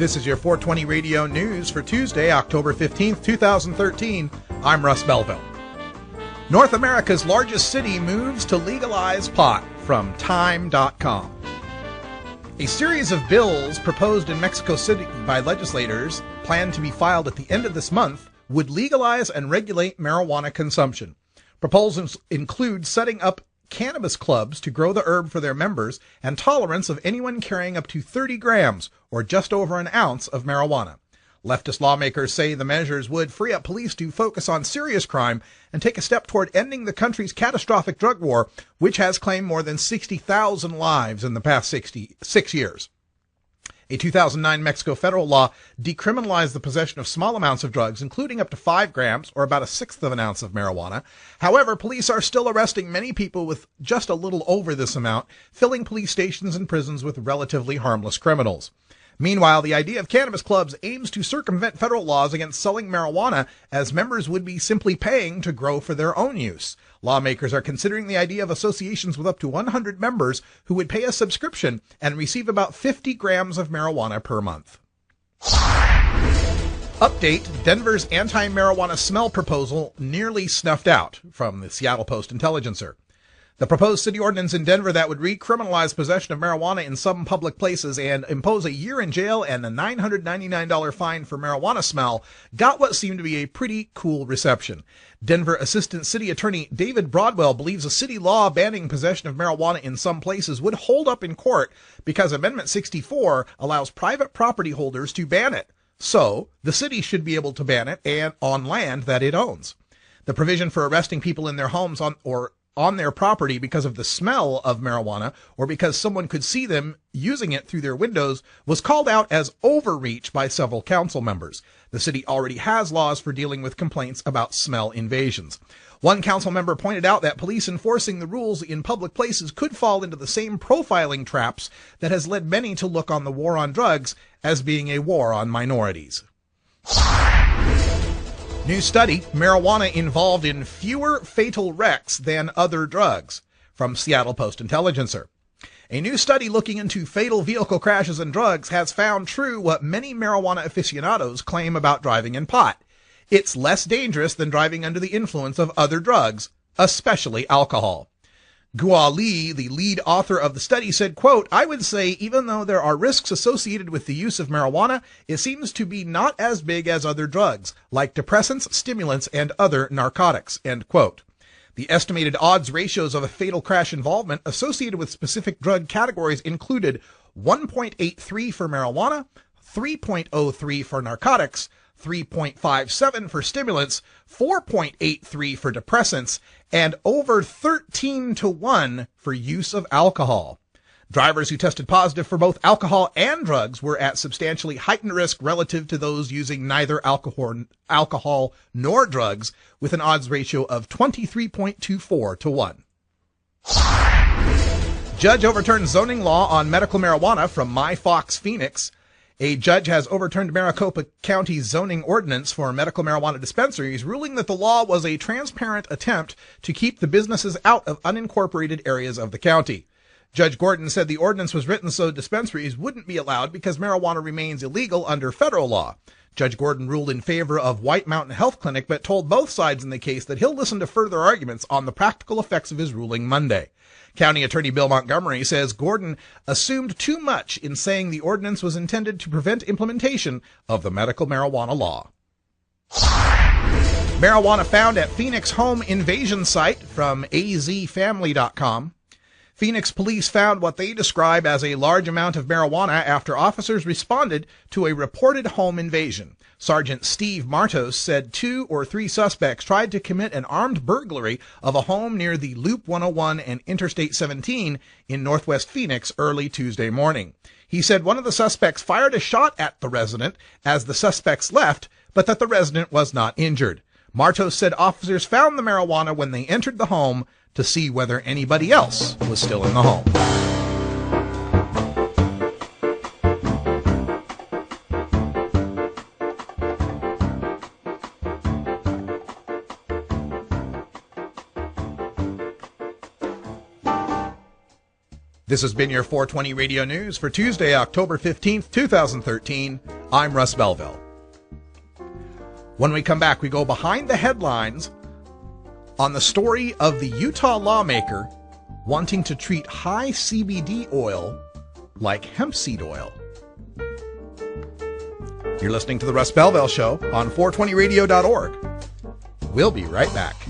This is your 420 Radio News for Tuesday, October 15th, 2013. I'm Russ Belville. North America's largest city moves to legalize pot, from Time.com. A series of bills proposed in Mexico City by legislators, planned to be filed at the end of this month, would legalize and regulate marijuana consumption. Proposals include setting up cannabis clubs to grow the herb for their members and tolerance of anyone carrying up to 30 grams, or just over an ounce, of marijuana. Leftist lawmakers say the measures would free up police to focus on serious crime and take a step toward ending the country's catastrophic drug war, which has claimed more than 60,000 lives in the past 6 years. A 2009 Mexico federal law decriminalized the possession of small amounts of drugs, including up to 5 grams, or about a sixth of an ounce of marijuana. However, police are still arresting many people with just a little over this amount, filling police stations and prisons with relatively harmless criminals. Meanwhile, the idea of cannabis clubs aims to circumvent federal laws against selling marijuana, as members would be simply paying to grow for their own use. Lawmakers are considering the idea of associations with up to 100 members who would pay a subscription and receive about 50 grams of marijuana per month. Update: Denver's anti-marijuana smell proposal nearly snuffed out, from the Seattle Post-Intelligencer. The proposed city ordinance in Denver that would recriminalize possession of marijuana in some public places and impose a year in jail and a $999 fine for marijuana smell got what seemed to be a pretty cool reception. Denver Assistant City Attorney David Broadwell believes a city law banning possession of marijuana in some places would hold up in court because Amendment 64 allows private property holders to ban it. So, the city should be able to ban it on land that it owns. The provision for arresting people in their homes on their property because of the smell of marijuana or because someone could see them using it through their windows was called out as overreach by several council members. The city already has laws for dealing with complaints about smell invasions. One council member pointed out that police enforcing the rules in public places could fall into the same profiling traps that has led many to look on the war on drugs as being a war on minorities. New study: marijuana involved in fewer fatal wrecks than other drugs, from Seattle Post-Intelligencer. A new study looking into fatal vehicle crashes and drugs has found true what many marijuana aficionados claim about driving in pot. It's less dangerous than driving under the influence of other drugs, especially alcohol. Gua Li, the lead author of the study, said, quote, "I would say even though there are risks associated with the use of marijuana, it seems to be not as big as other drugs, like depressants, stimulants, and other narcotics," end quote. The estimated odds ratios of a fatal crash involvement associated with specific drug categories included 1.83 for marijuana, 3.03 for narcotics, 3.57 for stimulants, 4.83 for depressants, and over 13 to 1 for use of alcohol. Drivers who tested positive for both alcohol and drugs were at substantially heightened risk relative to those using neither alcohol nor drugs, with an odds ratio of 23.24 to 1. Judge overturns zoning law on medical marijuana, from MyFox Phoenix. A judge has overturned Maricopa County's zoning ordinance for medical marijuana dispensaries, ruling that the law was a transparent attempt to keep the businesses out of unincorporated areas of the county. Judge Gordon said the ordinance was written so dispensaries wouldn't be allowed because marijuana remains illegal under federal law. Judge Gordon ruled in favor of White Mountain Health Clinic, but told both sides in the case that he'll listen to further arguments on the practical effects of his ruling Monday. County Attorney Bill Montgomery says Gordon assumed too much in saying the ordinance was intended to prevent implementation of the medical marijuana law. Marijuana found at Phoenix home invasion site, from azfamily.com. Phoenix police found what they describe as a large amount of marijuana after officers responded to a reported home invasion. Sergeant Steve Martos said 2 or 3 suspects tried to commit an armed burglary of a home near the Loop 101 and Interstate 17 in northwest Phoenix early Tuesday morning. He said one of the suspects fired a shot at the resident as the suspects left, but that the resident was not injured. Martos said officers found the marijuana when they entered the home to see whether anybody else was still in the home. This has been your 420 Radio News for Tuesday, October 15th, 2013. I'm Russ Belville. When we come back, we go behind the headlines on the story of the Utah lawmaker wanting to treat high CBD oil like hemp seed oil. You're listening to The Russ Belville Show on 420radio.org. We'll be right back.